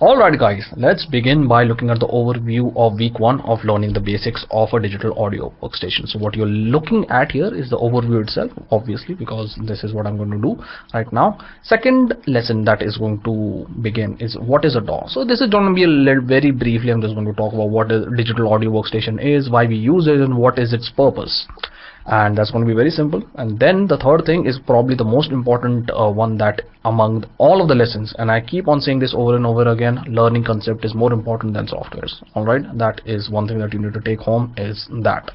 Alright guys, let's begin by looking at the overview of week 1 of learning the basics of a digital audio workstation. So what you're looking at here is the overview itself, obviously, because this is what I'm going to do right now. Second lesson that is going to begin is what is a DAW. So this is going to be a little, very briefly, I'm just going to talk about what a digital audio workstation is, why we use it, and what is its purpose. And that's going to be very simple. And then the third thing is probably the most important one, that among all of the lessons, and I keep on saying this over and over again, learning concept is more important than softwares. All right, that is one thing that you need to take home, is that.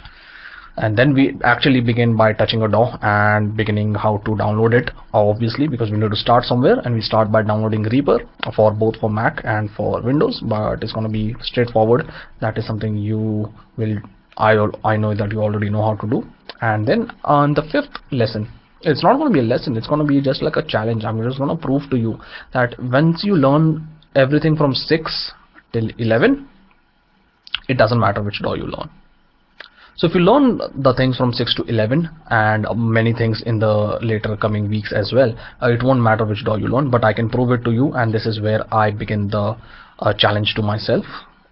And then we actually begin by touching a DAW and beginning how to download it, obviously, because we need to start somewhere, and we start by downloading Reaper for both for Mac and for Windows. But it's going to be straightforward. That is something you will I know that you already know how to do. And then on the fifth lesson, it's not going to be a lesson, it's going to be just like a challenge. I'm just going to prove to you that once you learn everything from 6 till 11, it doesn't matter which DAW you learn. So if you learn the things from 6 to 11 and many things in the later coming weeks as well, it won't matter which DAW you learn, but I can prove it to you, and this is where I begin the challenge to myself,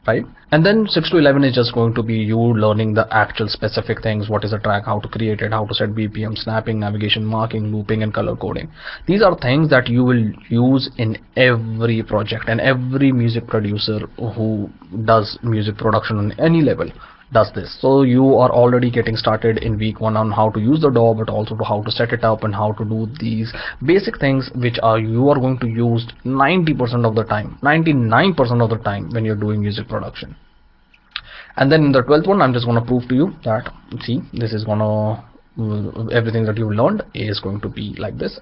right? And then 6 to 11 is just going to be you learning the actual specific things. What is a track, how to create it, how to set BPM, snapping, navigation, marking, looping, and color coding. These are things that you will use in every project, and every music producer who does music production on any level does this. So you are already getting started in week 1 on how to use the DAW, but also to how to set it up and how to do these basic things, which are you are going to use 90% of the time, 99% of the time when you're doing music production. And then in the 12th one, I'm just going to prove to you that, see, this is gonna everything that you've learned is going to be like this.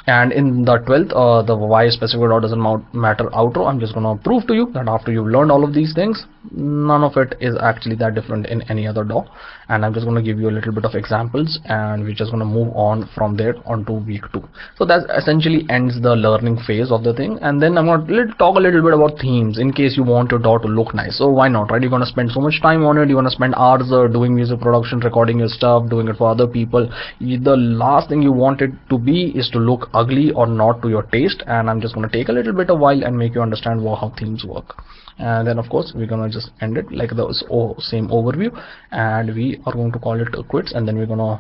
And in the 12th, the why specific DAW doesn't matter outro, I'm just going to prove to you that after you've learned all of these things, none of it is actually that different in any other DAW. And I'm just going to give you a little bit of examples, and we're just going to move on from there onto week 2. So that essentially ends the learning phase of the thing. And then I'm going to talk a little bit about themes in case you want your DAW to look nice. So why not, right? You're going to spend so much time on it, you're going to spend hours doing music production, recording your stuff, doing it for other people. The last thing you want it to be is to look ugly or not to your taste. And I'm just going to take a little bit of while and make you understand how themes work. And then of course we're going to just end it like the same overview, and we are going to call it quits, and then we're going to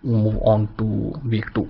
move on to week 2.